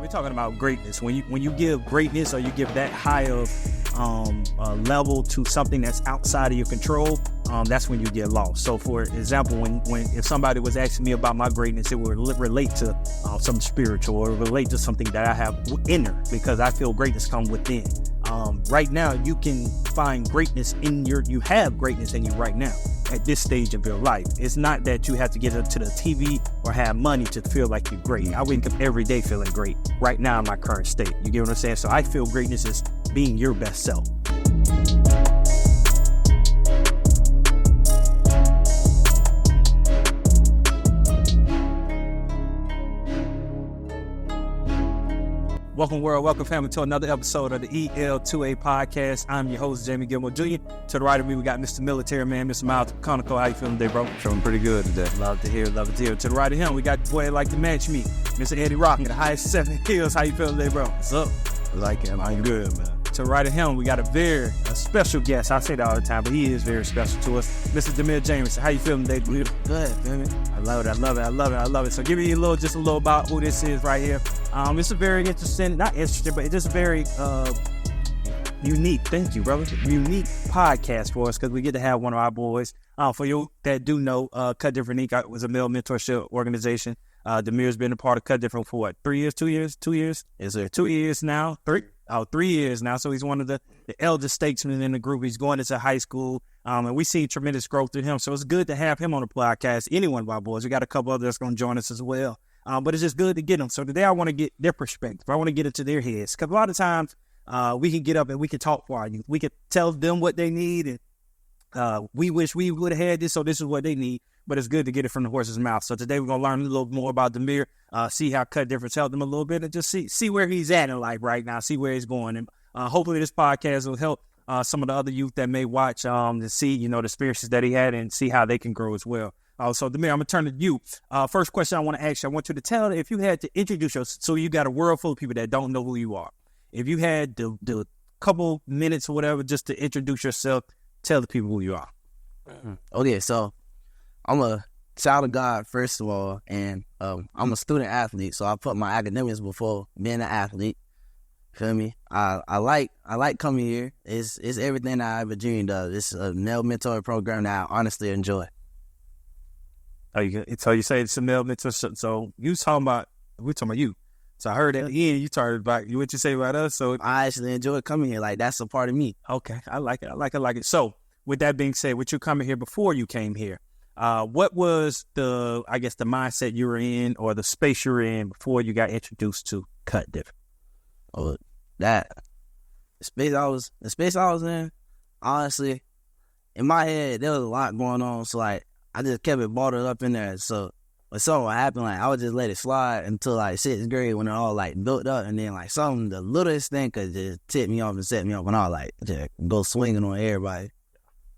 We're talking about greatness. When you give greatness or you give that high of level to something that's outside of your control, that's when you get lost. So, for example, when if somebody was asking me about my greatness, it would relate to something spiritual or relate to something that I have inner, because I feel greatness come within. Right now, you can find greatness you have greatness in you right now at this stage of your life. It's not that you have to get into the TV or have money to feel like you're great. I wake up every day feeling great right now in my current state. You get what I'm saying? So I feel greatness is being your best self. Welcome, world. Welcome, family, to another episode of the EL2A Podcast. I'm your host, Jamie Gilmore Jr. To the right of me, we got Mr. Military Man, Mr. Myles. How you feeling today, bro? Feeling pretty good today. Love to hear, love to hear. To the right of him, we got the boy that like to match me, Mr. Eddie Rock, the highest 7 hills. How you feeling today, bro? What's up? I'm good, man. To the right of him, we got a special guest. I say that all the time, but he is very special to us, Mr. Damir Jamerson. How you feeling today, dude? Good, man. I love it. So give me just a little about who this is right here. It's a very not interesting, but it's just a very unique, thank you, brother, unique podcast for us, because we get to have one of our boys. For you that do know, Kut Different was a male mentorship organization. Damir's been a part of Kut Different for what, 3 years, 2 years? 2 years? Is there 2 years now? 3 years now. So he's one of the elder statesmen in the group. He's going into high school, and we see tremendous growth through him. So it's good to have him on the podcast. Any one of our boys. We got a couple others that's going to join us as well. But it's just good to get them. So today I want to get their perspective. I want to get into their heads, because a lot of times we can get up and we can talk for our youth. We can tell them what they need, and we wish we would have had this, so this is what they need. But it's good to get it from the horse's mouth. So today we're going to learn a little more about Damir, see how Kut Different helped him a little bit, and just see where he's at in life right now, see where he's going. And hopefully this podcast will help some of the other youth that may watch to see, the experiences that he had and see how they can grow as well. So Damir, I'm going to turn to you. First question I want to ask you, I want you to tell, if you had to introduce yourself, so you got a world full of people that don't know who you are. If you had the couple minutes or whatever just to introduce yourself, tell the people who you are. Okay, so I'm a child of God, first of all, and I'm a student athlete, so I put my academics before being an athlete. Feel me? I like coming here. It's everything that I ever dreamed of. It's a male mentor program that I honestly enjoy. So you say it's a male mentor. So we're talking about you. So I heard at the end you talked about what you say about us. So I actually enjoy coming here. Like, that's a part of me. Okay, I like it. So with that being said, with you coming here before you came here, what was the mindset you were in, or the space you were in before you got introduced to Kut Different? Oh, the space I was in, honestly, in my head, there was a lot going on. So, like, I just kept it bottled up in there. So when something would happen, like, I would just let it slide until, like, 6th grade, when it all, like, built up. And then, like, the littlest thing could just tip me off and set me off, and I'll, like, just go swinging on everybody.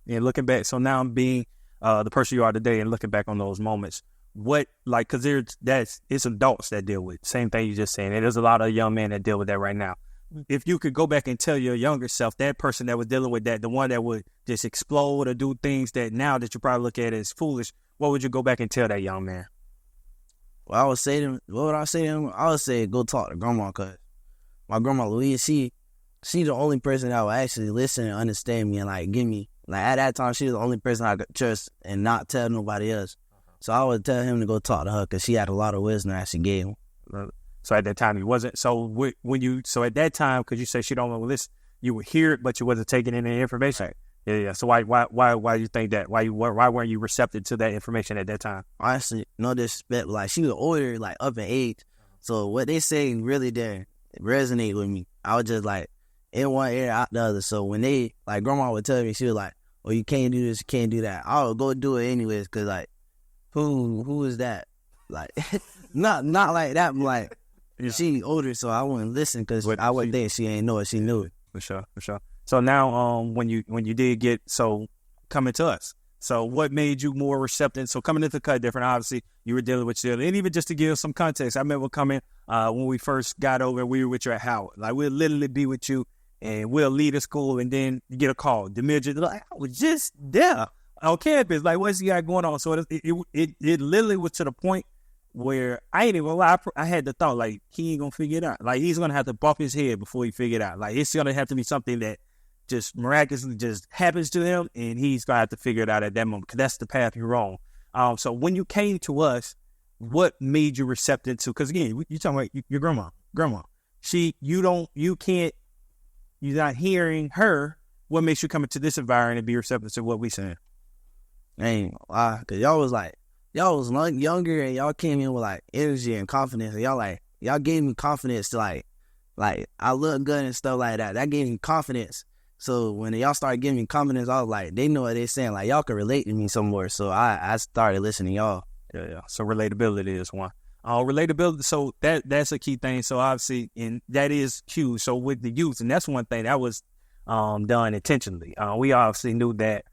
Yeah, looking back, so now I'm being the person you are today, and looking back on those moments, because it's adults that deal with same thing you just saying. And there's a lot of young men that deal with that right now. If you could go back and tell your younger self, that person that was dealing with that, the one that would just explode or do things that now that you probably look at as foolish, what would you go back and tell that young man? Well, what would I say to him? I would say go talk to grandma, because my grandma Louise, she's the only person that would actually listen and understand me and, like, give me. Like, at that time, she was the only person I could trust and not tell nobody else. So I would tell him to go talk to her, because she had a lot of wisdom that she gave him. So at that time, he wasn't. So at that time, because you say she don't want to listen, you would hear it, but you wasn't taking any information. Right. Yeah. So why you think that? Why weren't you receptive to that information at that time? Honestly, no disrespect, but, like, she was older, like, up in age. So what they say really didn't resonate with me. I was just, like, in one ear, out the other. So when they, like, grandma would tell me, she was like, "Oh, you can't do this, you can't do that." I would go do it anyways, because, like, who is that? Like, not like that, but, like, yeah. She older, so I wouldn't listen, because I wasn't there. She ain't know it, she knew it. For sure. So now, when you did get, coming to us, so what made you more receptive? So coming into Kut Different, obviously, you were dealing with children. And even just to give some context, I remember coming, when we first got over, we were with you at Howard. Like, we'll literally be with you, and we'll leave the school, and then you get a call. Damir just, like, I was just there on campus. Like, what's he got going on? So it literally was to the point where I ain't even lie. I had the thought, like, he ain't going to figure it out. Like, he's going to have to bump his head before he figure it out. Like, it's going to have to be something that just miraculously just happens to him, and he's going to have to figure it out at that moment, because that's the path you're on. So when you came to us, what made you receptive to, because again, you're talking about your grandma. You're not hearing her. What makes you come into this environment and be receptive to what we saying? Man, because y'all was younger, and y'all came in with like energy and confidence, and y'all gave me confidence to like I look good and stuff like that. That gave me confidence. So when y'all started giving me confidence, I was like, they know what they're saying. Like, y'all can relate to me somewhere. So I started listening to y'all. Yeah. So relatability is one. Relatability. So that's a key thing. So obviously, and that is huge. So with the youth, and that's one thing that was done intentionally. We obviously knew that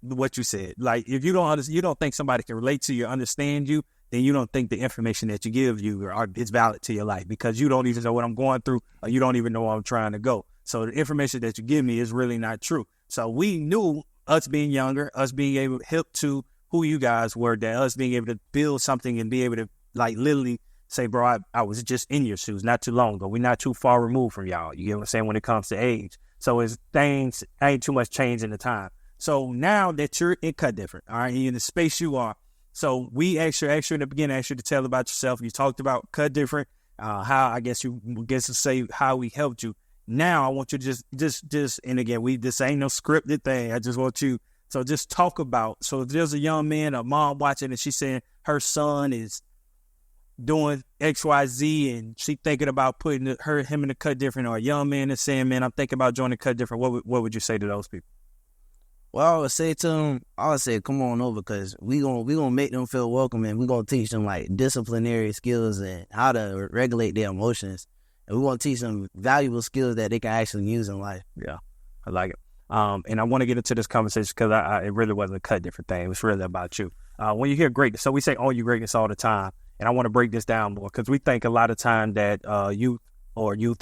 what you said. Like, if you don't think somebody can relate to you, understand you, then you don't think the information that you give you is valid to your life, because you don't even know what I'm going through, or you don't even know where I'm trying to go. So the information that you give me is really not true. So we knew, us being younger, us being able to help to who you guys were, that us being able to build something and be able to like literally say, bro, I was just in your shoes not too long ago. We're not too far removed from y'all. You get what I'm saying when it comes to age. So it's things ain't too much change in the time. So now that you're in Kut Different, all right, in the space you are. So we asked you in the beginning, asked you to tell about yourself. You talked about Kut Different, how I guess you to say how we helped you. Now I want you to just, and again, this ain't no scripted thing. I just want you, so just talk about, so if there's a young man, a mom watching, and she's saying her son is doing X, Y, Z, and she thinking about putting him in the Kut Different, or a young man is saying, man, I'm thinking about joining Kut Different, what would you say to those people? Well, I would say to them, come on over, because we gonna make them feel welcome, and we gonna teach them like disciplinary skills and how to regulate their emotions. And we want to teach them valuable skills that they can actually use in life. Yeah, I like it. And I want to get into this conversation because it really wasn't a Kut Different thing. It was really about you. When you hear greatness, so we say own your greatness all the time. And I want to break this down more, because we think a lot of time that youth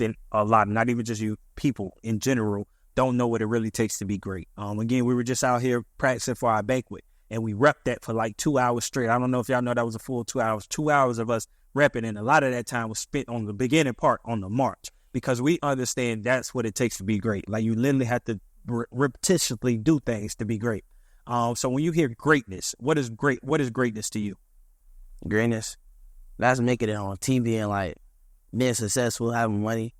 in a lot, not even just youth, people in general, don't know what it really takes to be great. Again, we were just out here practicing for our banquet, and we repped that for like 2 hours straight. I don't know if y'all know that was a full 2 hours. 2 hours of us repping, and a lot of that time was spent on the beginning part, on the march, because we understand that's what it takes to be great. Like, you literally have to repetitively do things to be great. So when you hear greatness, what is greatness to you? Greatness, that's making it on TV and like being successful, having money,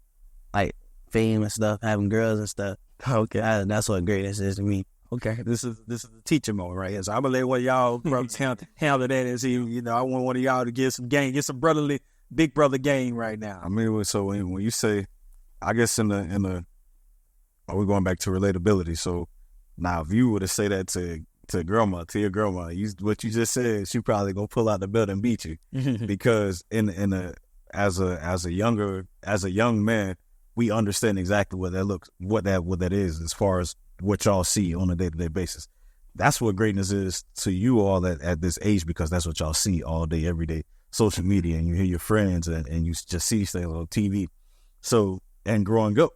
like fame and stuff, having girls and stuff. Okay, that's what greatness is to me. Okay, this is the teacher mode right here. So I'm gonna let one of y'all brothers handle that as I want one of y'all to get some brotherly, big brother game right now. I mean, so when you say, I guess in the we're going back to relatability. So now, if you were to say that to your grandma, what you just said, she probably gonna pull out the belt and beat you, because as a young man, we understand exactly what that is as far as what y'all see on a day-to-day basis. That's what greatness is to you all at this age, because that's what y'all see all day, every day, social media, and you hear your friends and you just see things on TV. So, and growing up,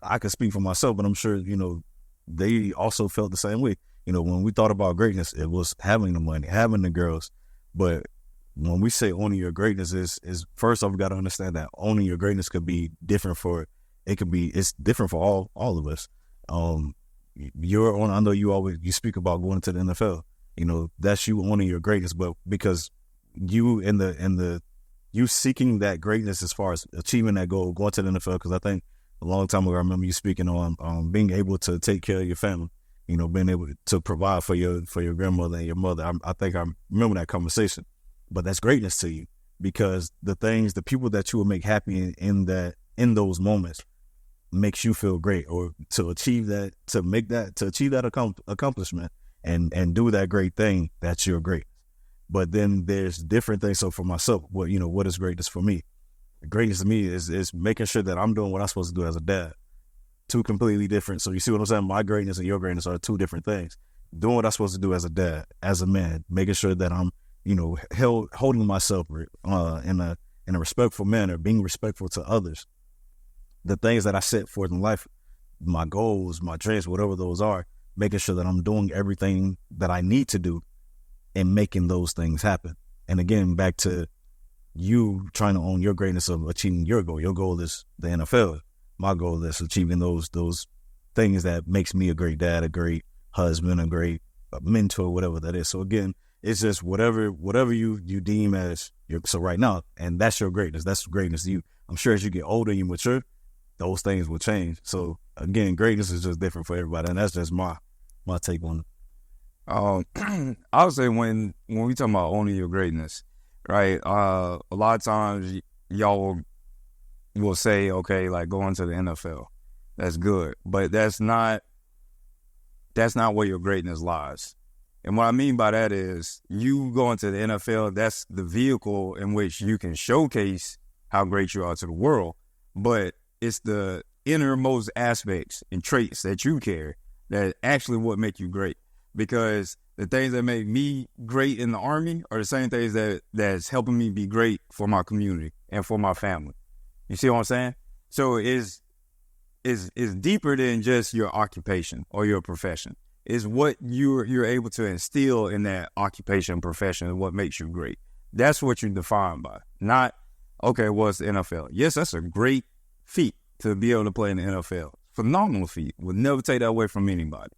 I could speak for myself, but I'm sure, they also felt the same way. When we thought about greatness, it was having the money, having the girls. But when we say owning your greatness is first off, we got to understand that owning your greatness could be different it's different for all of us. I know you speak about going to the NFL, that's you owning your greatness, but because you you seeking that greatness as far as achieving that goal, going to the NFL, because I think a long time ago, I remember you speaking on being able to take care of your family, being able to provide for your grandmother and your mother. I think I remember that conversation. But that's greatness to you, because the people that you will make happy in those moments makes you feel great, or to achieve that accomplishment and do that great thing, that's your great. But then there's different things. So for myself, what is greatness for me? Greatness to me is making sure that I'm doing what I'm supposed to do as a dad. Two completely different. So you see what I'm saying? My greatness and your greatness are two different things. Doing what I'm supposed to do as a dad, as a man, making sure that I'm, holding myself in a respectful manner, being respectful to others. The things that I set forth in life, my goals, my dreams, whatever those are, making sure that I'm doing everything that I need to do in making those things happen. And again, back to you trying to own your greatness of achieving your goal. Your goal is the NFL. My goal is achieving those things that makes me a great dad, a great husband, a great mentor, whatever that is. So again, it's just whatever you deem as your. So right now, and that's your greatness. That's greatness to you. I'm sure as you get older, you mature, those things will change. So again, greatness is just different for everybody, and that's just my take on it. I would say when we talk about owning your greatness, right? A lot of times y'all will say, okay, like going to the NFL, that's good, but that's not where your greatness lies. And what I mean by that is you going to the NFL, that's the vehicle in which you can showcase how great you are to the world, but it's the innermost aspects and traits that you carry that actually what make you great. Because the things that make me great in the Army are the same things that's helping me be great for my community and for my family. You see what I'm saying? So it's deeper than just your occupation or your profession. It's what you're able to instill in that occupation, profession, and what makes you great. That's what you're defined by. Not, okay, what's the NFL? Yes, that's a great feat to be able to play in the NFL. Phenomenal feat. Would never take that away from anybody.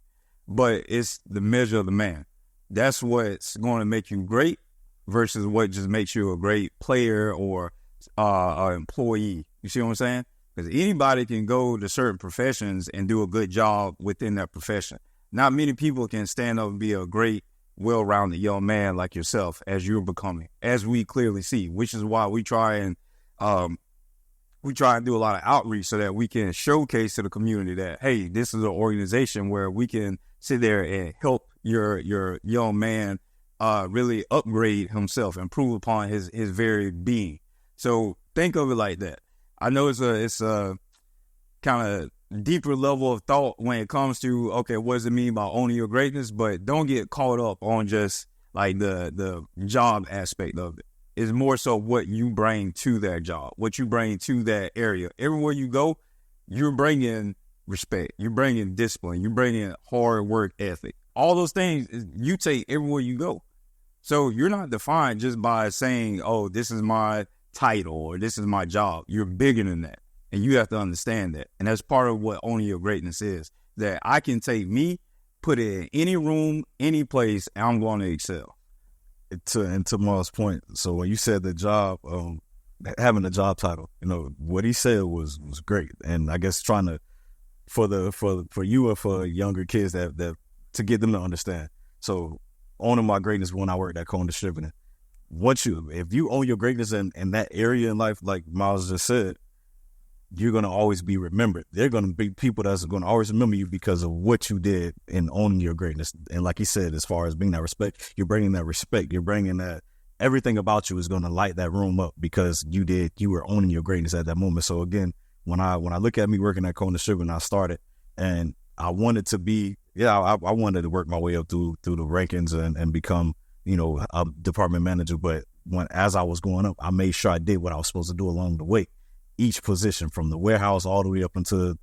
But it's the measure of the man. That's what's going to make you great versus what just makes you a great player or an employee. You see what I'm saying? Because anybody can go to certain professions and do a good job within that profession. Not many people can stand up and be a great, well-rounded young man like yourself as you're becoming, as we clearly see, which is why we try and do a lot of outreach so that we can showcase to the community that, hey, this is an organization where we can sit there and help your young man really upgrade himself, improve upon his very being. So think of it like that. I know it's a kind of deeper level of thought when it comes to, okay, what does it mean by owning your greatness? But don't get caught up on just like the job aspect of it. It's more so what you bring to that job, what you bring to that area. Everywhere you go, you're bringing respect, you're bringing discipline, you're bringing hard work ethic. All those things you take everywhere you go. So you're not defined just by saying, oh, this is my title or this is my job. You're bigger than that. And you have to understand that. And that's part of what owning your greatness is, that I can take me, put it in any room, any place, and I'm going to excel. To Myles' point, so when you said the job, having a job title, what he said was great, and I guess trying to for you and for younger kids that to get them to understand. So owning my greatness when I worked at Kut Different, if you own your greatness in that area in life, like Myles just said, you're going to always be remembered. They're going to be people that's going to always remember you because of what you did in owning your greatness. And like he said, as far as being that respect, you're bringing that respect. You're bringing that everything about you is going to light that room up because you were owning your greatness at that moment. So again, when I look at me working at Kut Different, I started and I wanted to be, I wanted to work my way up through the rankings and become, a department manager. But as I was going up, I made sure I did what I was supposed to do along the way. Each position from the warehouse all the way up into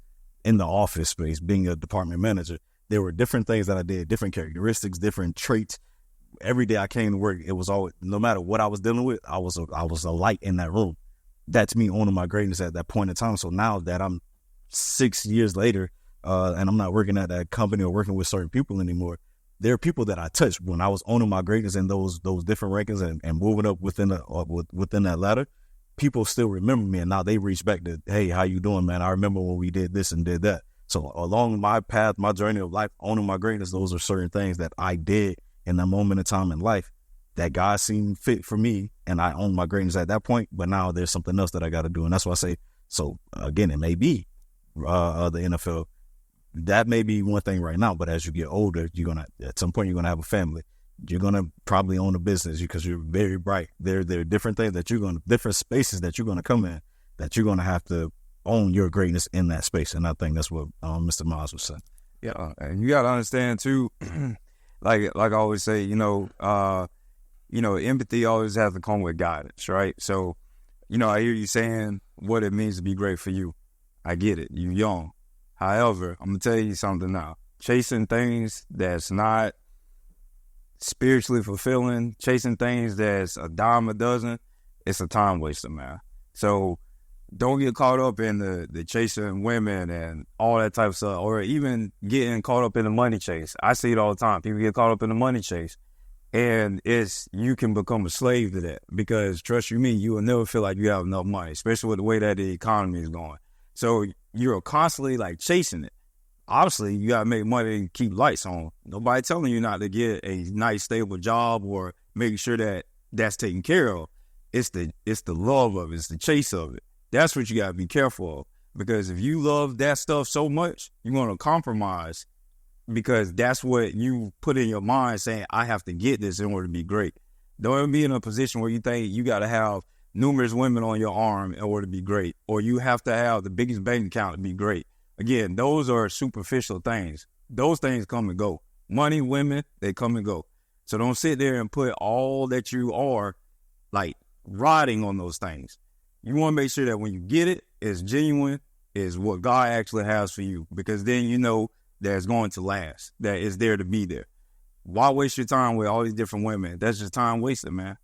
in the office space, being a department manager, there were different things that I did, different characteristics, different traits. Every day I came to work, it was always, no matter what I was dealing with, I was a light in that room. That's me owning my greatness at that point in time. So now that I'm 6 years later, and I'm not working at that company or working with certain people anymore, there are people that I touched when I was owning my greatness in those different rankings and moving up within that ladder. People still remember me, and now they reach back to, hey, how you doing, man? I remember when we did this and did that. So along my path, my journey of life, owning my greatness, those are certain things that I did in that moment in time in life that God seemed fit for me, and I owned my greatness at that point. But now there's something else that I got to do, and that's why I say. So again, it may be the NFL. That may be one thing right now, but as you get older, at some point you're gonna have a family. You're going to probably own a business because you're very bright. There are different things different spaces that you're going to come in that you're going to have to own your greatness in that space. And I think that's what Mr. Myles was saying. Yeah. And you got to understand too, like I always say, empathy always has to come with guidance, right? So, I hear you saying what it means to be great for you. I get it. You're young. However, I'm going to tell you something now. Chasing things that's not spiritually fulfilling, chasing things that's a dime a dozen, it's a time waster, man. So don't get caught up in the chasing women and all that type of stuff, or even getting caught up in the money chase. I see it all the time. People get caught up in the money chase, and you can become a slave to that, because trust you me, you will never feel like you have enough money, especially with the way that the economy is going. So you're constantly like chasing it. Obviously, you gotta make money to keep lights on. Nobody telling you not to get a nice, stable job or making sure that that's taken care of. It's the love of it. It's the chase of it. That's what you gotta be careful of. Because if you love that stuff so much, you're gonna compromise, because that's what you put in your mind, saying, I have to get this in order to be great. Don't ever be in a position where you think you gotta have numerous women on your arm in order to be great, or you have to have the biggest bank account to be great. Again, those are superficial things. Those things come and go. Money, women, they come and go. So don't sit there and put all that you are, like, riding on those things. You want to make sure that when you get it, it's genuine, is what God actually has for you, because then you know that it's going to last, that it's there to be there. Why waste your time with all these different women? That's just time wasted, man.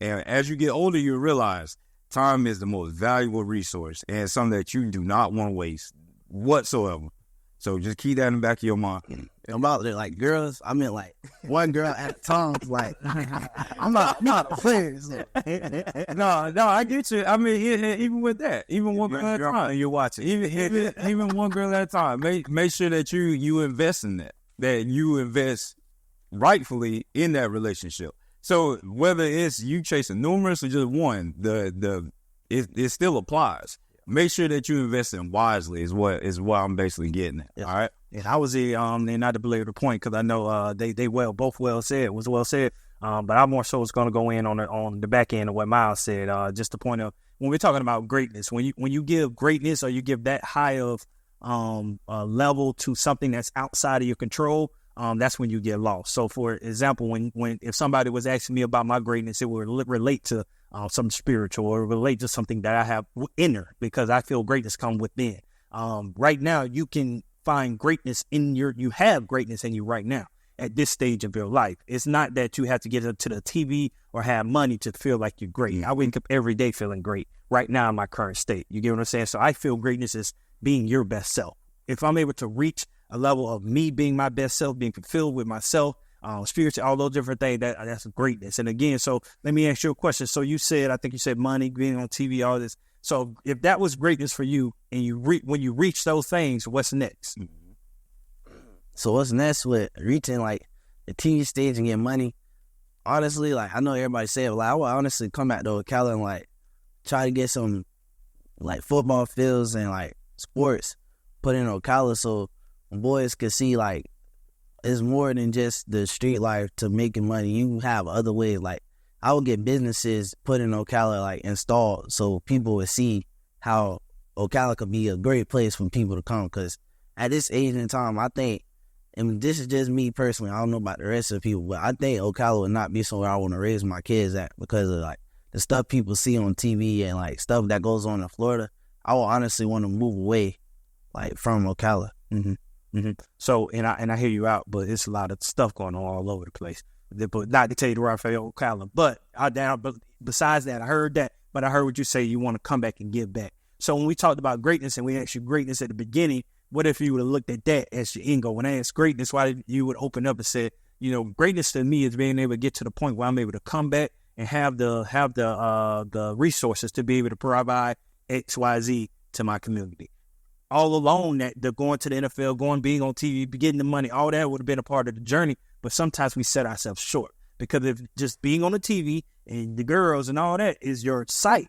And as you get older, you realize time is the most valuable resource, and it's something that you do not want to waste whatsoever. So just keep that in the back of your mind. About it, like girls, I mean like one girl at a time. Like I'm not a player. So. No, I get you. I mean, even with that, even one girl at a time, you're watching. Even one girl at a time. Make sure that you invest in that you invest rightfully in that relationship. So whether it's you chasing numerous or just one, it still applies. Make sure that you invest in wisely is what I'm basically getting at. Yeah. All right. And I was and not to belabor the point, because I know they both well said, but I more so was going to go in on the back end of what Myles said. Just the point of, when we're talking about greatness, when you give greatness, or you give that high of level to something that's outside of your control, that's when you get lost. So for example, when if somebody was asking me about my greatness, it would relate to something spiritual, or relate to something that I have inner, because I feel greatness come within. Right now, you can find greatness you have greatness in you right now at this stage of your life. It's not that you have to get to the TV or have money to feel like you're great. I wake up every day feeling great right now in my current state. You get what I'm saying? So I feel greatness is being your best self. If I'm able to reach a level of me being my best self, being fulfilled with myself, spiritually, all those different things, that's greatness. And again, so let me ask you a question. So I think you said money, being on TV, all this. So if that was greatness for you, and when you reach those things, what's next? So what's next with reaching like the TV stage and getting money? Honestly, like I know everybody say it, but like, I would honestly come back to Ocala and like try to get some like football fields and like sports put in Ocala, so boys could see like it's more than just the street life to making money. You have other ways. Like I would get businesses put in Ocala, like installed, so people would see how Ocala could be a great place for people to come. Because at this age and time, I think, and this is just me personally, I don't know about the rest of the people, but I think Ocala would not be somewhere I want to raise my kids at, because of like the stuff people see on TV and like stuff that goes on in Florida. I would honestly want to move away, like from Ocala. Mm-hmm. Mm-hmm. So, and I hear you out, but it's a lot of stuff going on all over the place. But not to tell you the right for Ocala, but besides that, I heard that, but I heard what you say, you want to come back and give back. So when we talked about greatness, and we asked you greatness at the beginning, what if you would have looked at that as your end goal? When I asked greatness, why did you would open up and say, greatness to me is being able to get to the point where I'm able to come back and have the resources to be able to provide XYZ to my community. All alone, that the going to the NFL, being on TV, getting the money, all that would have been a part of the journey. But sometimes we set ourselves short, because if just being on the TV and the girls and all that is your sight,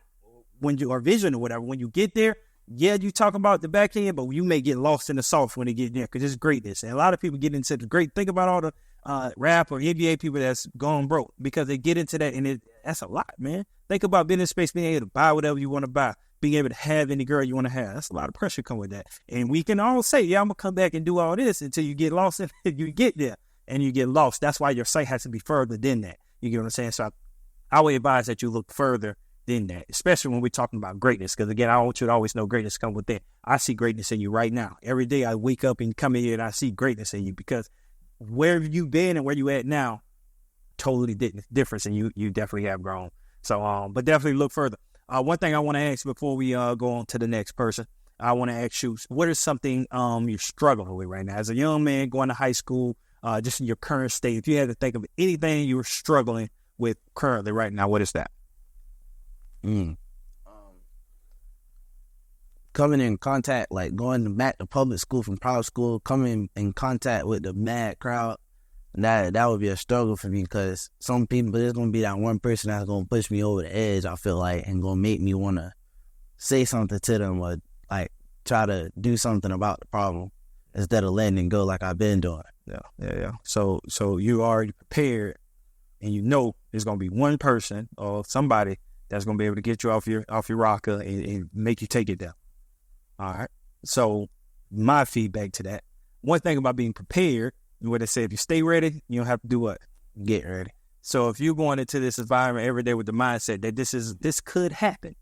or vision or whatever, when you get there, yeah, you talk about the back end, but you may get lost in the sauce when they get there, because it's greatness. And a lot of people get into the great. Think about all the rap or NBA people that's gone broke, because they get into that, and that's a lot, man. Think about being in space, being able to buy whatever you want to buy, being able to have any girl you want to have. That's a lot of pressure come with that. And we can all say, yeah, I'm going to come back and do all this until you get lost, and you get there and you get lost. That's why your sight has to be further than that. You get what I'm saying? So I would advise that you look further than that, especially when we're talking about greatness. Because again, I want you to always know greatness comes with that. I see greatness in you right now. Every day I wake up and come in here and I see greatness in you, because where you've been and where you at now totally different, and you definitely have grown. So, but definitely look further. One thing I want to ask before we go on to the next person, I want to ask you, what is something you're struggling with right now as a young man going to high school, just in your current state? If you had to think of anything you were struggling with currently right now, what is that? Coming in contact, like going back to public school from private school, coming in contact with the mad crowd, that would be a struggle for me, because some people, there's going to be that one person that's going to push me over the edge, I feel like, and going to make me want to say something to them or like try to do something about the problem instead of letting it go like I've been doing. Yeah. So you already prepared, and you know there's going to be one person or somebody that's going to be able to get you off your rocker and make you take it down. All right. So my feedback to that, one thing about being prepared, what they say, if you stay ready, you don't have to do what? Get ready. So if you're going into this environment every day with the mindset that this could happen,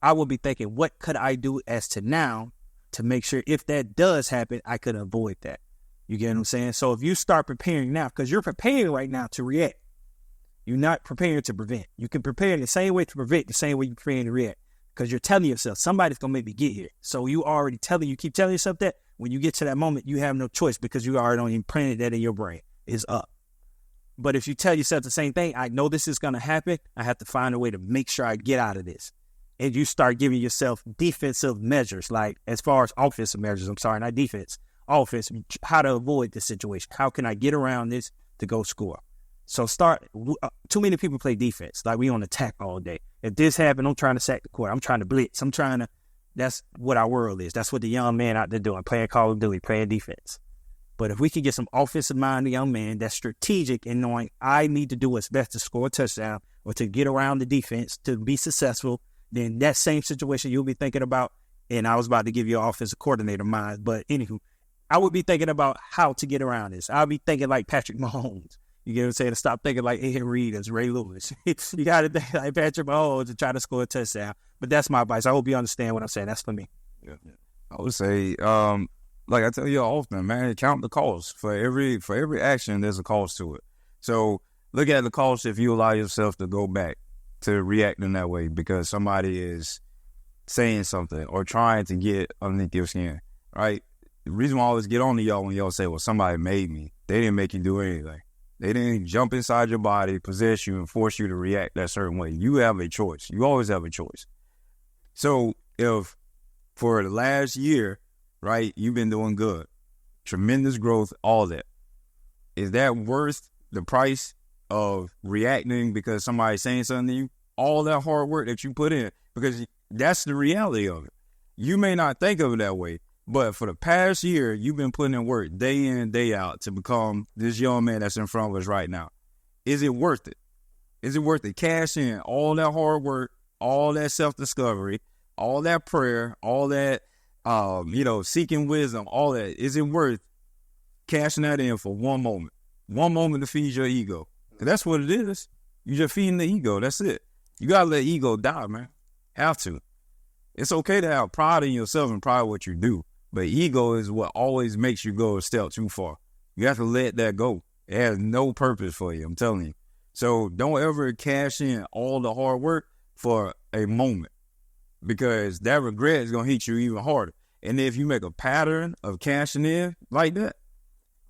I will be thinking, what could I do as to now to make sure if that does happen, I could avoid that. You get what I'm saying? So if you start preparing now, because you're preparing right now to react, you're not preparing to prevent. You can prepare in the same way to prevent, the same way you're preparing to react. Because you're telling yourself, somebody's going to make me get here. So you keep telling yourself that. When you get to that moment, you have no choice because you already imprinted that in your brain. It's up. But if you tell yourself the same thing, I know this is going to happen. I have to find a way to make sure I get out of this. And you start giving yourself defensive measures, like as far as offensive measures, not defense, offense, how to avoid this situation. How can I get around this to go score? So too many people play defense. Like we on attack all day. If this happened, I'm trying to sack the court. I'm trying to blitz. That's what our world is. That's what the young man out there doing, playing Call of Duty, playing defense. But if we can get some offensive-minded young man that's strategic in knowing I need to do what's best to score a touchdown or to get around the defense to be successful, then that same situation you'll be thinking about, and I was about to give you an offensive coordinator mind, but anywho, I would be thinking about how to get around this. I'll be thinking like Patrick Mahomes. You get what I'm saying? To stop thinking like Ed Reed as Ray Lewis. You got to think like Patrick Mahomes to try to score a touchdown. But that's my advice. I hope you understand what I'm saying. That's for me. Yeah. I would say, like I tell you often, man, count the cost. For every action, there's a cost to it. So look at the cost if you allow yourself to go back to reacting that way because somebody is saying something or trying to get underneath your skin, right? The reason why I always get on to y'all when y'all say, well, somebody made me. They didn't make you do anything. They didn't jump inside your body, possess you, and force you to react that certain way. You have a choice. You always have a choice. So if for the last year, right, you've been doing good, tremendous growth, all that, is that worth the price of reacting because somebody's saying something to you? All that hard work that you put in, because that's the reality of it. You may not think of it that way, but for the past year, you've been putting in work day in, day out to become this young man that's in front of us right now. Is it worth it? Is it worth it? Cash in all that hard work, all that self-discovery, all that prayer, all that, seeking wisdom, all that. Is it worth cashing that in for one moment? One moment to feed your ego. That's what it is. You're just feeding the ego. That's it. You got to let ego die, man. Have to. It's okay to have pride in yourself and pride in what you do. But ego is what always makes you go a step too far. You have to let that go. It has no purpose for you, I'm telling you. So don't ever cash in all the hard work for a moment, because that regret is going to hit you even harder. And if you make a pattern of cashing in like that,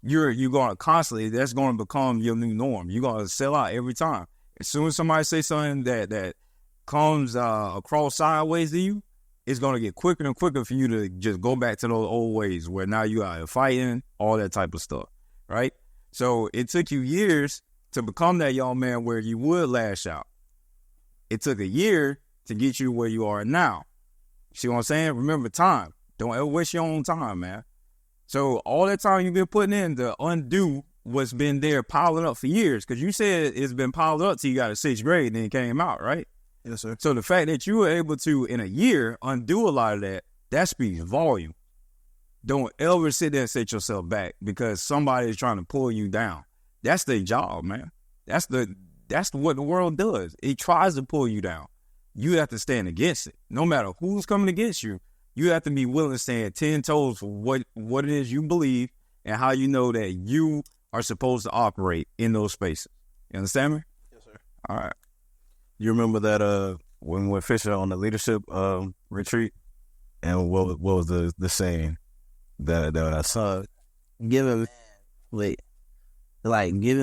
you're going to constantly, that's going to become your new norm. You're going to sell out every time. As soon as somebody says something that comes across sideways to you, it's going to get quicker and quicker for you to just go back to those old ways where now you are fighting, all that type of stuff, right? So it took you years to become that young man where you would lash out. It took a year to get you where you are now. See what I'm saying? Remember time. Don't ever waste your own time, man. So all that time you've been putting in to undo what's been there piling up for years, because you said it's been piled up till you got to 6th grade and then it came out, right? Yes, sir. So the fact that you were able to, in a year, undo a lot of that speaks volume. Don't ever sit there and set yourself back because somebody is trying to pull you down. That's their job, man. That's what the world does. It tries to pull you down. You have to stand against it. No matter who's coming against you, you have to be willing to stand 10 toes for what it is you believe and how you know that you are supposed to operate in those spaces. You understand me? Yes, sir. All right. You remember that when we went fishing on the leadership retreat, and what was the saying that I saw? Give a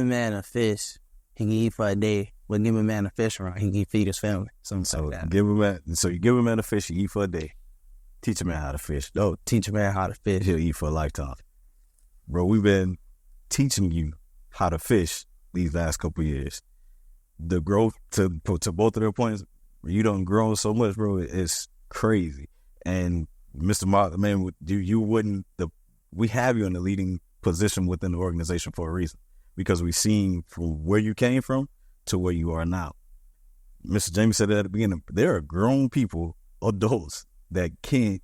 man a fish, he can eat for a day. But give a man a fish around, he can feed his family. Something like that. So you give a man a fish, you eat for a day. Teach a man how to fish. No, teach a man how to fish. He'll eat for a lifetime. Bro, we've been teaching you how to fish these last couple of years. The growth to both of their points, you done grown so much, bro. It's crazy. And Mr. Myles, man, we have you in the leading position within the organization for a reason, because we've seen from where you came from to where you are now. Mr. James said it at the beginning, there are grown people, adults, that can't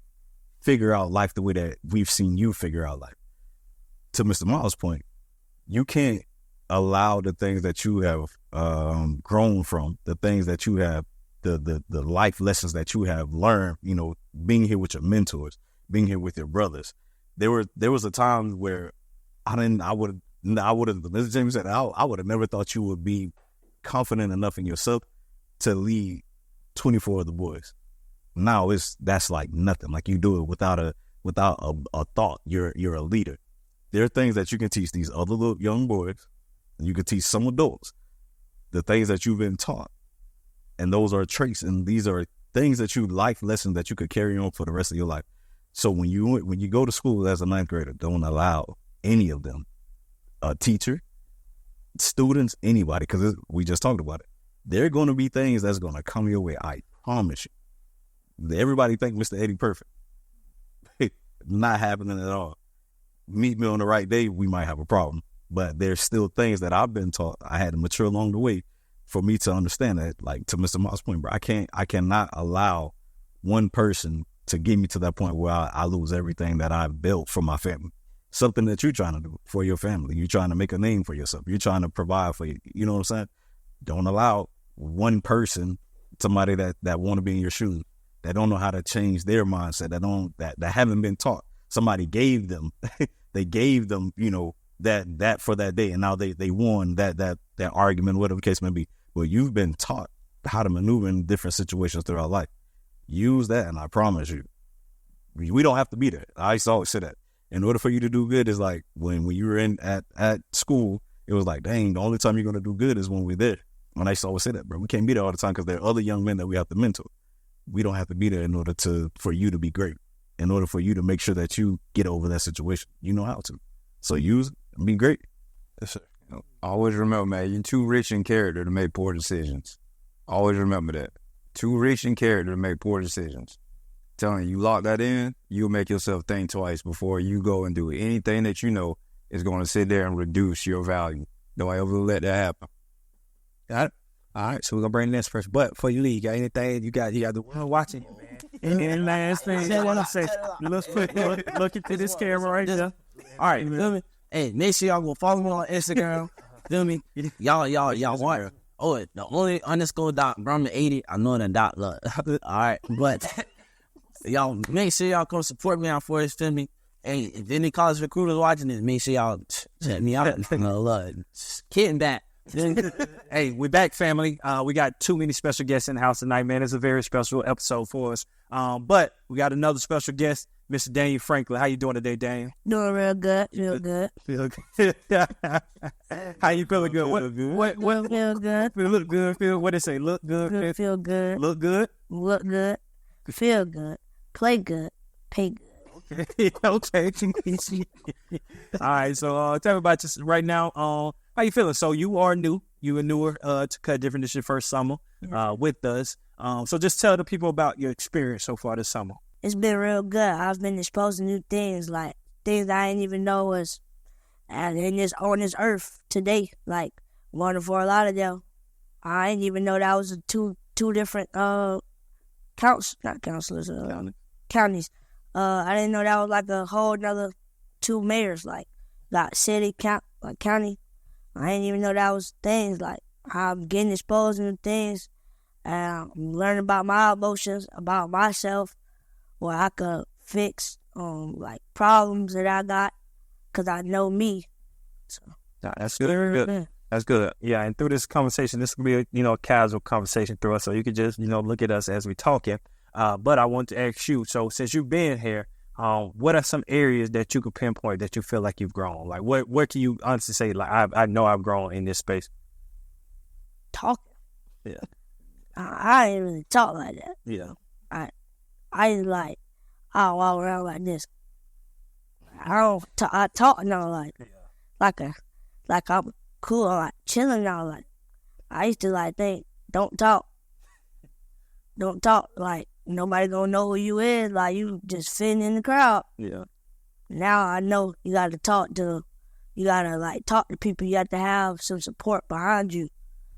figure out life the way that we've seen you figure out life. To Mr. Myles' point, you can't allow the things that you have grown from, the things that you have, the life lessons that you have learned, being here with your mentors, being here with your brothers. There was a time where I would have, Mr. James said, I would have never thought you would be confident enough in yourself to lead 24 of the boys. Now that's like nothing. Like, you do it without a thought. You're a leader. There are things that you can teach these other little young boys, and you can teach some adults the things that you've been taught. And those are traits, and these are things that life lessons that you could carry on for the rest of your life. So when you go to school as a ninth grader, don't allow any of them, a teacher, students, anybody, because we just talked about it. There are going to be things that's going to come your way. I promise you. Everybody think Mr. Eddie perfect. Not happening at all. Meet me on the right day, we might have a problem. But there's still things that I've been taught. I had to mature along the way for me to understand that. Like, to Mr. Myles' point, bro, I cannot allow one person to get me to that point where I lose everything that I've built for my family. Something that you're trying to do for your family. You're trying to make a name for yourself. You're trying to provide for you. You know what I'm saying? Don't allow one person, somebody that want to be in your shoes, that don't know how to change their mindset, that haven't been taught. Somebody gave them, they gave them, that for that day, and now they won that argument, whatever the case may be. Well, you've been taught how to maneuver in different situations throughout life. Use that, and I promise you, we don't have to be there. I used to always say that. In order for you to do good is like when you were at school, it was like, dang, the only time you're going to do good is when we're there. And I used to always say that, bro. We can't be there all the time because there are other young men that we have to mentor. We don't have to be there in order for you to be great, in order for you to make sure that you get over that situation. You know how to. So use it and be great. Yes, sir. Always remember, man, you're too rich in character to make poor decisions. Always remember that. Too rich in character to make poor decisions. Telling you, lock that in, you'll make yourself think twice before you go and do anything that you know is going to sit there and reduce your value. Don't ever let that happen. Got it? All right, so we're going to bring the next person. But before you leave, you got anything? You got the world watching. Any last thing you want to say? Let's look into this camera right there. All right, feel me? Hey, make sure y'all go follow me on Instagram. Feel me? Y'all want. Oh, the only _ Brahman 80. I know that dot love. All right, but y'all make sure y'all come support me on Forest. Feel me? Hey, if any college recruiters watching this, make sure y'all check me out. Kidding back. Hey, we're back, family. We got too many special guests in the house tonight, man. It's a very special episode for us. But we got another special guest, Mr. Daniel Franklin. How you doing today, Daniel? Doing real good. Feel good. Feel good. How you feeling? Good. What? Feel good. Look good. Feel. What they say? Look good. Feel good. Look good. Look good. Feel good. Play good. Pay good. Okay. All right. So tell me about just right now. How you feeling? So you are new. You were newer to Kut Different. This is your first summer with us. So just tell the people about your experience so far this summer. It's been real good. I've been exposed to new things, like things I didn't even know was on this earth today. Like one of Fort Lauderdale, I didn't even know that was two different counties. I didn't know that was like a whole another 2 mayors, like city, county. I didn't even know that was things. Like I'm getting exposed to new things, and I'm learning about my emotions, about myself, where I could fix like problems that I got, cause I know me. So that's good. That's good. Yeah, and through this conversation, this will be a casual conversation through us, so you can just look at us as we talking. But I want to ask you. So since you've been here, what are some areas that you could pinpoint that you feel like you've grown? Like what can you honestly say? Like I know I've grown in this space. Talking. Yeah. I ain't really talk like that. Yeah. I like I walk around like this. I don't. I talk now like I'm cool. I'm like chilling now. Like I used to like think don't talk. Like nobody gonna know who you is. Like you just fitting in the crowd. Yeah. Now I know you gotta talk to people. You have to have some support behind you.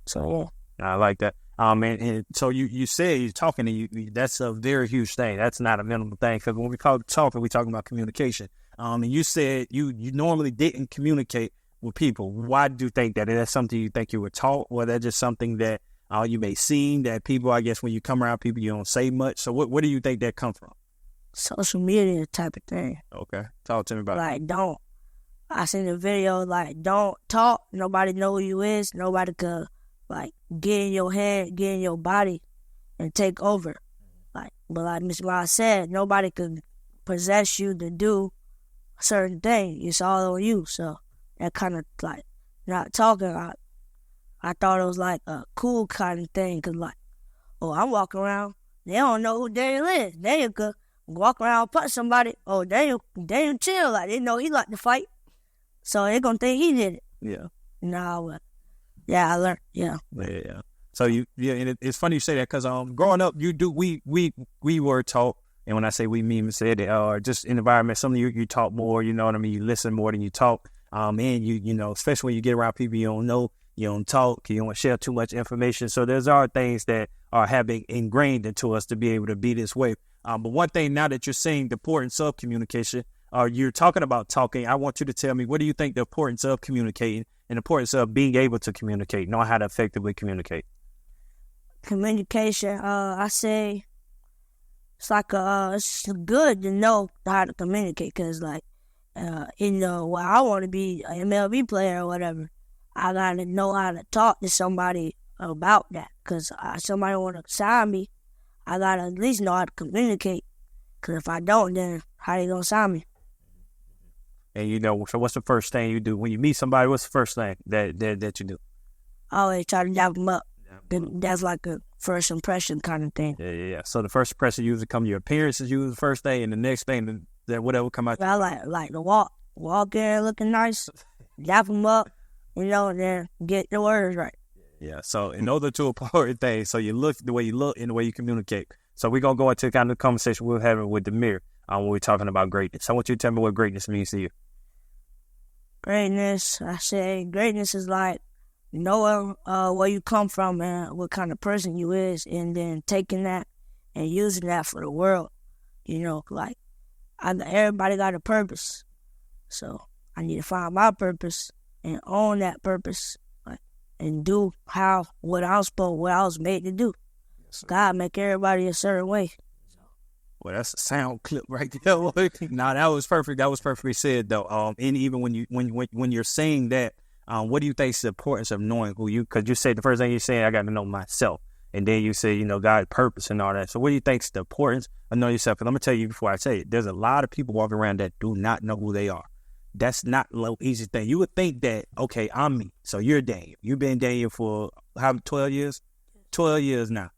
So yeah. I like that. And so you said you're talking, and that's a very huge thing. That's not a minimal thing, because when we call it talking, we're talking about communication. And you said you normally didn't communicate with people. Why do you think that? Is that something you think you were taught, or that just something that you may seem that people, I guess, when you come around people, you don't say much? So what do you think that come from? Social media type of thing. Okay, talk to me about it. Like I seen a video like don't talk. Nobody know who you is. Nobody could like get in your head, get in your body, and take over. But like Miss Myles said, nobody could possess you to do a certain thing. It's all on you. So that kind of like not talking. I thought it was like a cool kind of thing, cause like, I'm walking around, they don't know who Daniel is. Daniel could walk around and punch somebody. Daniel chill. Like they know he like to fight, so they gonna think he did it. Yeah. No. Yeah, I learned. Yeah. Yeah. So and it's funny you say that, because growing up, we were taught, and when I say we, me said it, or just in environment, some of you talk more. You know what I mean? You listen more than you talk. And you especially when you get around people you don't know, you don't talk, you don't share too much information. So there's are things that have been ingrained into us to be able to be this way. But one thing, now that you're saying the importance of communication, you're talking about talking, I want you to tell me, what do you think the importance of communicating and the importance of being able to communicate, knowing how to effectively communicate? Communication, I say it's like it's good to know how to communicate, because like, when I want to be an MLB player or whatever, I gotta know how to talk to somebody about that, because somebody want to sign me, I gotta at least know how to communicate, because if I don't, then how they gonna sign me? And so what's the first thing you do when you meet somebody? What's the first thing that you do? I always try to dap them up. That's like a first impression kind of thing. Yeah. So the first impression usually come, your appearance is usually the first thing, and the next thing that whatever come out. I like to walk in looking nice, dap them up, and then get the words right. Yeah. So and those are two important things. So you look, the way you look and the way you communicate. So we're gonna go into kind of the conversation we're having with Damir when we're talking about greatness. I want you to tell me what greatness means to you. Greatness, I say greatness is like knowing where you come from and what kind of person you is, and then taking that and using that for the world. Like everybody got a purpose, so I need to find my purpose and own that purpose, and do what I was made to do. Yes, God make everybody a certain way. Well, that's a sound clip right there. No, that was perfect. That was perfectly said, though. And even when you're saying that, what do you think is the importance of knowing who you? Because you say the first thing you say, I got to know myself, and then you say, God's purpose and all that. So, what do you think is the importance of knowing yourself? Because I'm gonna tell you before I say it, there's a lot of people walking around that do not know who they are. That's not no easy thing. You would think that, okay, I'm me, so you're Daniel. You've been Daniel for 12 years? 12 years now.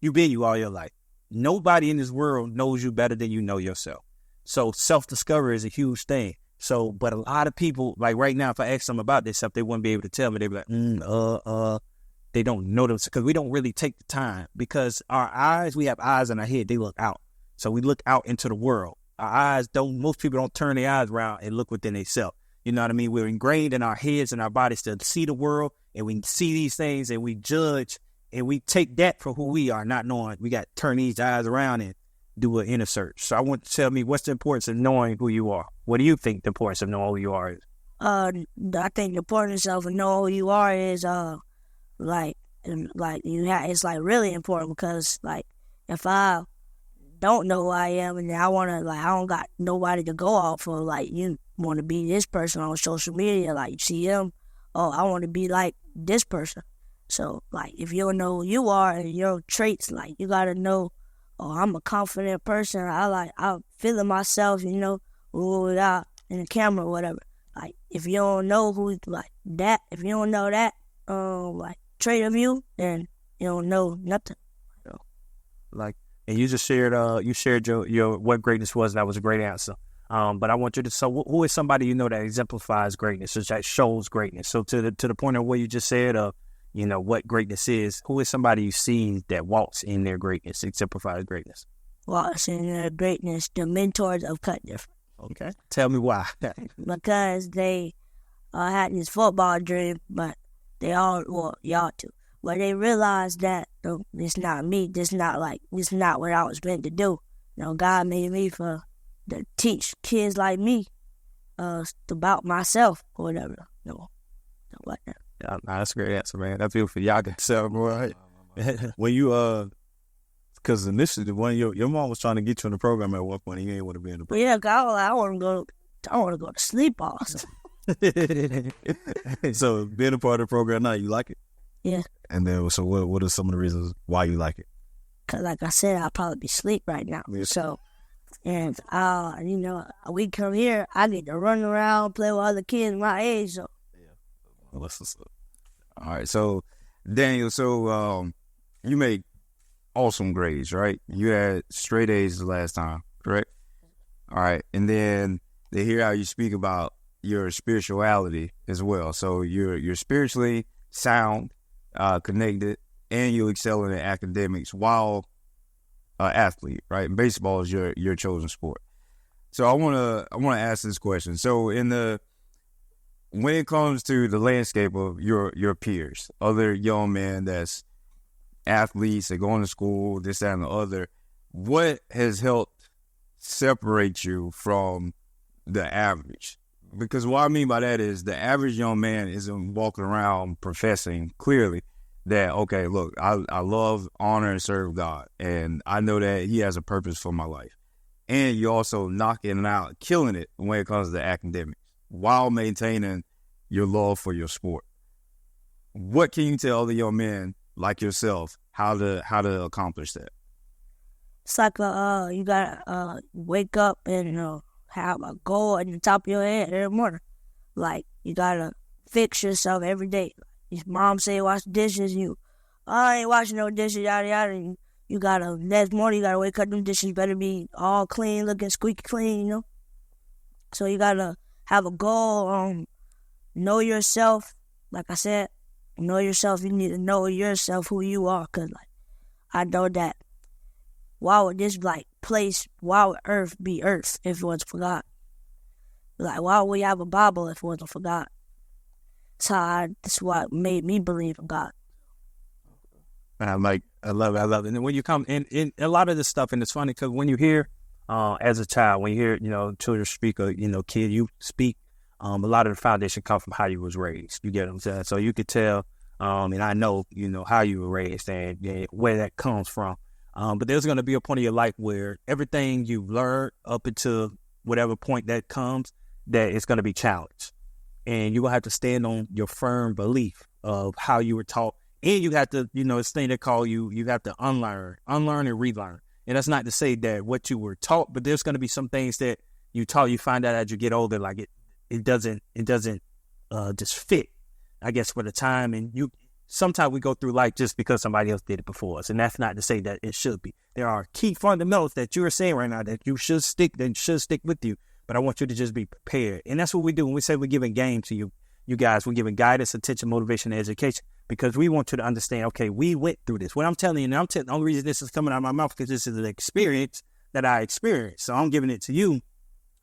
You've been you all your life. Nobody in this world knows you better than you know yourself. So self-discovery is a huge thing. So, but a lot of people, like right now, if I ask them about this stuff, they wouldn't be able to tell me. They'd be like, they don't know them, because we don't really take the time, because we have eyes in our head, they look out. So we look out into the world. Our eyes most people don't turn their eyes around and look within themselves. You know what I mean? We're ingrained in our heads and our bodies to see the world, and we see these things and we judge, and we take that for who we are, not knowing we got to turn these eyes around and do an inner search. So I want to tell me, what's the importance of knowing who you are? What do you think the importance of knowing who you are is? I think the importance of knowing who you are is it's like really important, because like if I don't know who I am and I don't got nobody to go off for, like you want to be this person on social media, like you see him oh, I want to be like this person. So, like, if you don't know who you are and your traits, like, you got to know, oh, I'm a confident person. I'm feeling myself, without in the camera or whatever. Like, if you don't know who, like, that, if you don't know that, like, trait of you, then you don't know nothing. Like, and you just shared, your what greatness was. That was a great answer. But I want you to, so who is somebody you know that exemplifies greatness, that shows greatness? So to the point of what you just said of, what greatness is, who is somebody you see that walks in their greatness, exemplifies greatness? Walks in their greatness, the mentors of Kut Different. Okay. Tell me why. Because they had this football dream, but y'all too. But they realized that it's not me. This not what I was meant to do. God made me to teach kids like me about myself or whatever. Like that. Yeah, that's a great answer, man. That's beautiful. Y'all can sell, right? When you because initially your mom was trying to get you in the program at one point, and you ain't want to be in the program. Yeah, I want to go to sleep also. So being a part of the program now, you like it? Yeah. And then, so what are some of the reasons why you like it? Because like I said, I'll probably be asleep right now. Yeah. So, and, we come here, I get to run around, play with other kids my age. So. Well, that's what's up. All right, so Daniel, you made awesome grades, right? You had straight A's the last time, correct? All right, and then they hear how you speak about your spirituality as well. So you're spiritually sound, connected, and you excel in the academics while athlete, right? Baseball is your chosen sport. So I wanna ask this question. So when it comes to the landscape of your peers, other young men that's athletes that going to school, this, that, and the other, what has helped separate you from the average? Because what I mean by that is the average young man isn't walking around professing clearly that, okay, look, I love, honor, and serve God, and I know that He has a purpose for my life. And you're also knocking it out, killing it when it comes to academics, while maintaining your love for your sport. What can you tell other young men like yourself how to accomplish that? It's like you gotta wake up and have a goal at the top of your head every morning. Like, you gotta fix yourself every day. Your mom say wash the dishes, I ain't washing no dishes, yada yada. You gotta, next morning you gotta wake up, them dishes better be all clean, looking squeaky clean, So you gotta have a goal. Know yourself. Like I said, know yourself. You need to know yourself, who you are. Because, like, I know that why would this, place, why would earth be earth if it wasn't for God? Like, why would we have a Bible if it wasn't for God? That's what made me believe in God. I love it. And then when you come in a lot of this stuff, and it's funny because when you hear, as a child, when you hear, children speak, or, kid, you speak, a lot of the foundation comes from how you was raised. You get what I'm saying? So you could tell, and I know, how you were raised and where that comes from. But there's going to be a point of your life where everything you've learned up until whatever point that comes, that it's going to be challenged. And you're going to have to stand on your firm belief of how you were taught. And you have to, this thing they call you have to unlearn and relearn. And that's not to say that what you were taught, but there's going to be some things that you taught, you find out as you get older, like it doesn't just fit, I guess, for the time. And sometimes we go through life just because somebody else did it before us. And that's not to say that it should be. There are key fundamentals that you're saying right now that should stick with you. But I want you to just be prepared. And that's what we do when we say we're giving game to you guys. We're giving guidance, attention, motivation, and education, because we want you to understand, okay, we went through this. What I'm telling you, the only reason this is coming out of my mouth because this is an experience that I experienced. So I'm giving it to you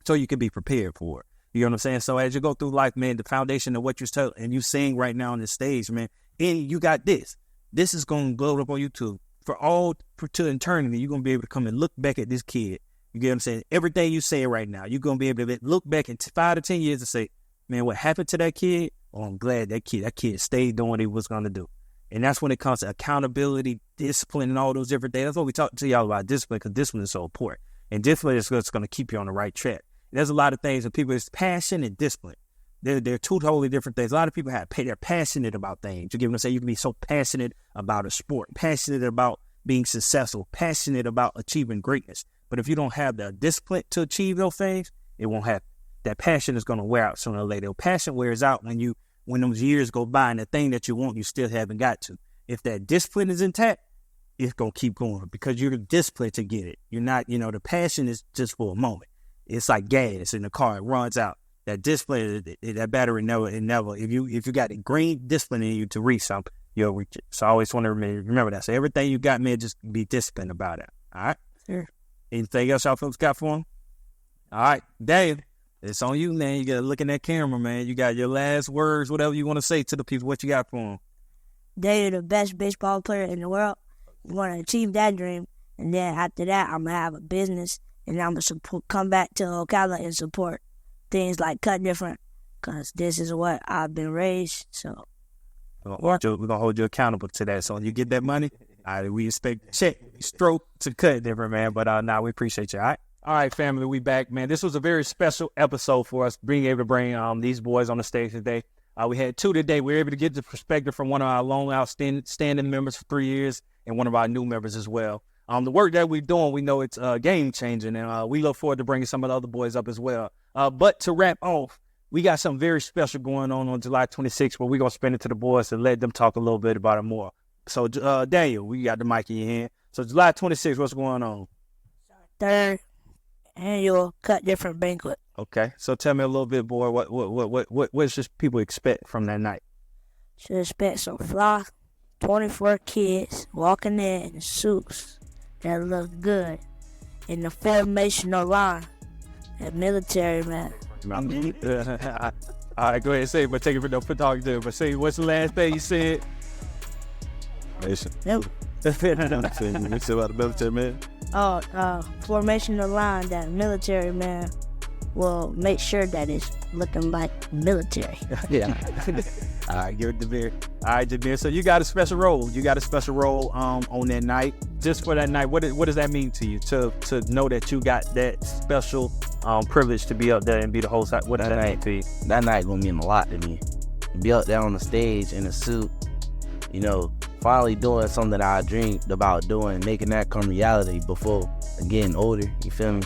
so you can be prepared for it. You know what I'm saying? So as you go through life, man, the foundation of what you're telling and you saying right now on the stage, man, and you got this. This is going to blow up on YouTube to eternity. You're going to be able to come and look back at this kid. You get what I'm saying? Everything you say right now, you're going to be able to look back in 5 to 10 years and say, man, what happened to that kid? Oh, I'm glad that kid stayed doing what he was going to do. And that's when it comes to accountability, discipline, and all those different things. That's what we talk to y'all about, discipline, because discipline is so important. And discipline is what's going to keep you on the right track. There's a lot of things that people, it's passion and discipline. They're two totally different things. A lot of people they're passionate about things. You can be so passionate about a sport, passionate about being successful, passionate about achieving greatness. But if you don't have the discipline to achieve those things, it won't happen. That passion is going to wear out sooner or later. Passion wears out when those years go by and the thing that you want, you still haven't got to. If that discipline is intact, it's going to keep going because you're disciplined to get it. You're not, the passion is just for a moment. It's like gas in the car. It runs out. That discipline, that battery never, if you got a green discipline in you to reach something, you'll reach it. So I always want to remember that. So everything you got, man, just be disciplined about it. All right? Sure. Anything else y'all folks got for him? All right, Dave, it's on you, man. You got to look in that camera, man. You got your last words, whatever you want to say to the people. What you got for them? They're the best baseball player in the world. You want to achieve that dream. And then after that, I'm going to have a business. And I'm going to come back to Ocala and support things like Kut Different. Because this is what I've been raised. So we're going to hold you accountable to that. So when you get that money, we expect check, stroke to Kut Different, man. But now we appreciate you, all right? All right, family, we back, man. This was a very special episode for us, being able to bring these boys on the stage today. We had two today. We were able to get the perspective from one of our long outstanding members for 3 years and one of our new members as well. The work that we're doing, we know it's game-changing, and we look forward to bringing some of the other boys up as well. But to wrap off, we got something very special going on July 26th where we're going to spend it to the boys and let them talk a little bit about it more. So, Daniel, we got the mic in your hand. So, July 26th, what's going on? Third annual Kut Different banquet. Okay, so tell me a little bit, boy. What should people expect from that night? Should expect some fly, 24 kids walking in suits that look good in the formational line. That military man. All right, go ahead and say it, but take it for talking to him. But say, what's the last thing you said? Nation. Nope. You said about the military man? Formational line, that military man will make sure that it's looking like military. Yeah. All right, give it to Damir. All right, Damir. So you got a special role. You got a special role on that night. Just for that night, what does that mean to you? To know that you got that special privilege to be up there and be the host. What does that mean to you? That night gonna mean a lot to me. To be up there on the stage in a suit, finally doing something that I dreamed about doing, making that come reality before getting older. You feel me?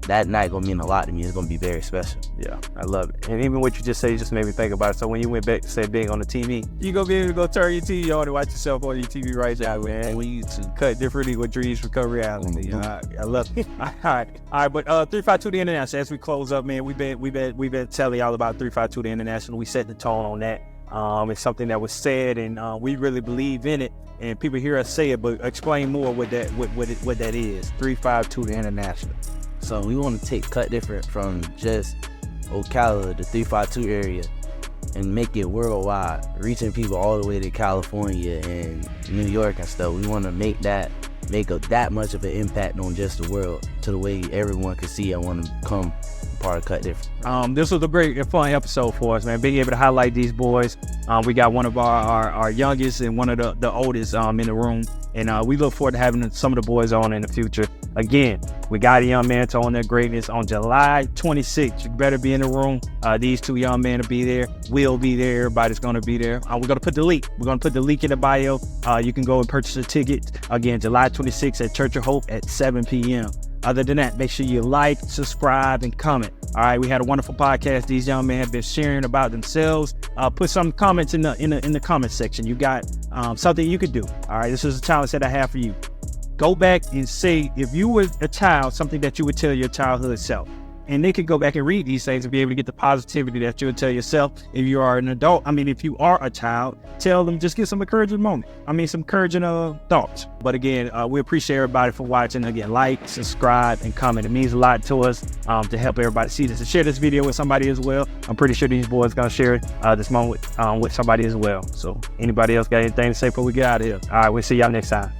That night gonna mean a lot to me. It's gonna be very special. Yeah, I love it. And even what you just said, you just made me think about it. So when you went back to say being on the TV, you gonna be able to go turn your TV on and watch yourself on your TV right now, man. When you Kut Differently with dreams become reality. I love it. All right. But 352 The International. As we close up, man, we've been telling y'all about 352 The International. We set the tone on that. It's something that was said, and we really believe in it. And people hear us say it, but explain more what that is. 352 The International. So we want to take Kut Different from just Ocala, the 352 area, and make it worldwide, reaching people all the way to California and New York and stuff. We want to make that much of an impact on just the world, to the way everyone can see and want to become part of Kut Different. This was a great and fun episode for us, man. Being able to highlight these boys. We got one of our youngest and one of the oldest in the room. And we look forward to having some of the boys on in the future. Again, we got a young man to own their greatness on July 26th. You better be in the room. These two young men will be there. We'll be there. Everybody's going to be there. We're going to put the link. We're going to put the link in the bio. You can go and purchase a ticket. Again, July 26th at Church of Hope at 7 p.m. Other than that, make sure you like, subscribe, and comment. All right, we had a wonderful podcast. These young men have been sharing about themselves. Put some comments in the comment section. You got something you could do. All right, this is a challenge that I have for you. Go back and say, if you were a child, something that you would tell your childhood self. And they could go back and read these things and be able to get the positivity that you would tell yourself. If you are an adult, if you are a child, tell them, just get some encouraging moments. Some encouraging thoughts. But again, we appreciate everybody for watching. Again, like, subscribe, and comment. It means a lot to us to help everybody see this and share this video with somebody as well. I'm pretty sure these boys going to share this moment with somebody as well. So anybody else got anything to say before we get out of here? All right, we'll see y'all next time.